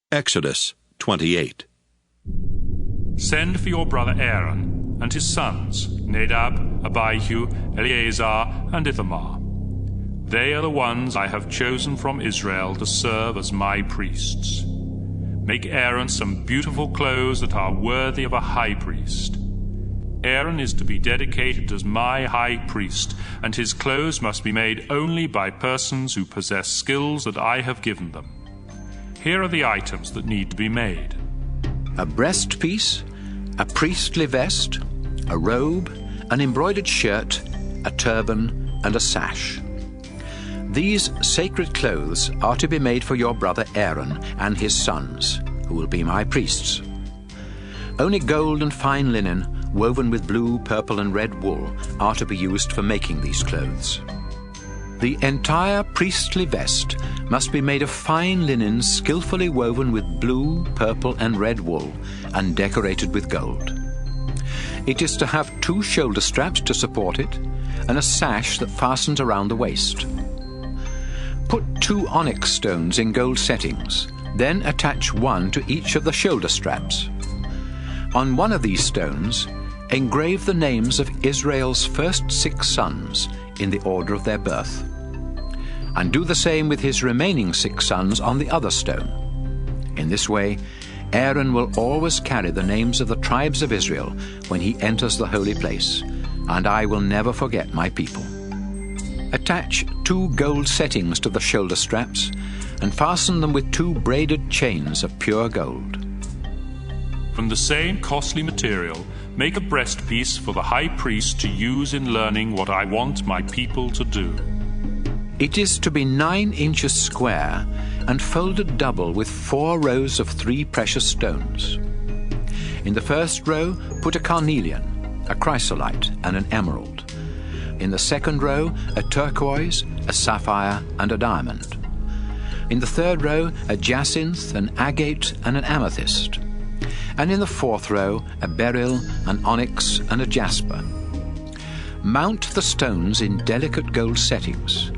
Exodus 28. Send for your brother Aaron and his sons, Nadab, Abihu, Eleazar, and Ithamar. They are the ones I have chosen from Israel to serve as my priests. Make Aaron some beautiful clothes that are worthy of a high priest. Aaron is to be dedicated as my high priest, and his clothes must be made only by persons who possess skills that I have given them. Here are the items that need to be made: a breastpiece, a priestly vest, a robe, an embroidered shirt, a turban, and a sash. These sacred clothes are to be made for your brother Aaron and his sons, who will be my priests. Only gold and fine linen, woven with blue, purple, and red wool, are to be used for making these clothes. The entire priestly vest must be made of fine linen skillfully woven with blue, purple, and red wool and decorated with gold. It is to have 2 shoulder straps to support it and a sash that fastens around the waist. Put 2 onyx stones in gold settings, then attach 1 to each of the shoulder straps. On one of these stones, engrave the names of Israel's first 6 sons in the order of their birth, and do the same with his remaining 6 sons on the other stone. In this way, Aaron will always carry the names of the tribes of Israel when he enters the holy place, and I will never forget my people. Attach 2 gold settings to the shoulder straps and fasten them with 2 braided chains of pure gold. From the same costly material, make a breastpiece for the high priest to use in learning what I want my people to do. It is to be 9 inches square and folded double with 4 rows of 3 precious stones. In the first row, put a carnelian, a chrysolite, and an emerald. In the second row, a turquoise, a sapphire, and a diamond. In the third row, a jacinth, an agate, and an amethyst. And in the fourth row, a beryl, an onyx, and a jasper. Mount the stones in delicate gold settings,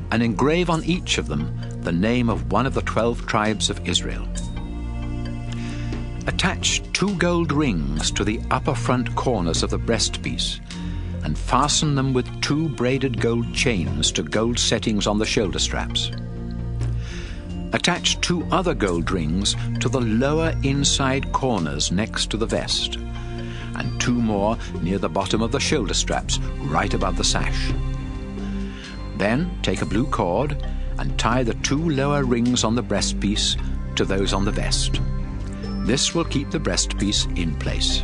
and engrave on each of them the name of one of the 12 tribes of Israel. Attach 2 gold rings to the upper front corners of the breastpiece, and fasten them with 2 braided gold chains to gold settings on the shoulder straps. Attach 2 other gold rings to the lower inside corners next to the vest, and 2 more near the bottom of the shoulder straps, right above the sash. Then take a blue cord and tie the 2 lower rings on the breastpiece to those on the vest. This will keep the breastpiece in place.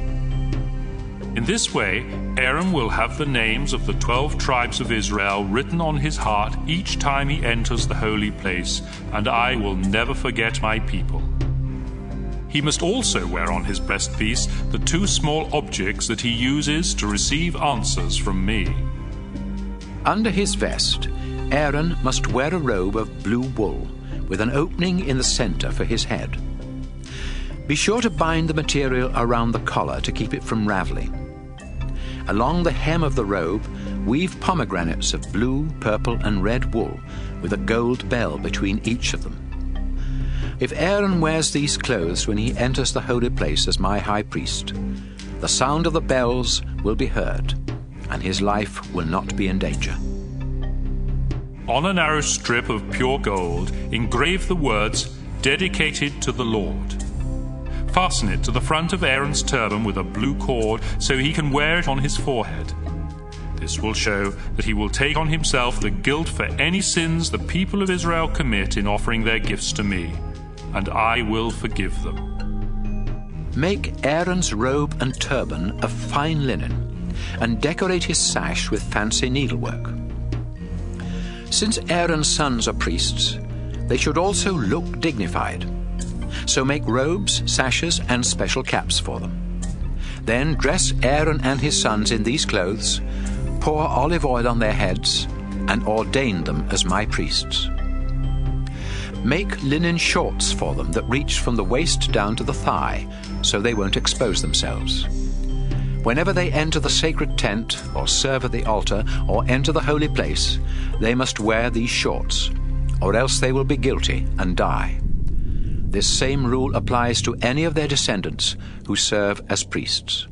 In this way, Aaron will have the names of the 12 tribes of Israel written on his heart each time he enters the holy place, and I will never forget my people. He must also wear on his breastpiece the 2 small objects that he uses to receive answers from me. Under his vest, Aaron must wear a robe of blue wool with an opening in the center for his head. Be sure to bind the material around the collar to keep it from raveling. Along the hem of the robe, weave pomegranates of blue, purple, and red wool with a gold bell between each of them. If Aaron wears these clothes when he enters the holy place as my high priest, the sound of the bells will be heard, and his life will not be in danger. On a narrow strip of pure gold, engrave the words, "Dedicated to the Lord." Fasten it to the front of Aaron's turban with a blue cord so he can wear it on his forehead. This will show that he will take on himself the guilt for any sins the people of Israel commit in offering their gifts to me, and I will forgive them. Make Aaron's robe and turban of fine linen, and decorate his sash with fancy needlework. Since Aaron's sons are priests, they should also look dignified. So make robes, sashes, and special caps for them. Then dress Aaron and his sons in these clothes, pour olive oil on their heads, and ordain them as my priests. Make linen shorts for them that reach from the waist down to the thigh, so they won't expose themselves. Whenever they enter the sacred tent, or serve at the altar, or enter the holy place, they must wear these shorts, or else they will be guilty and die. This same rule applies to any of their descendants who serve as priests.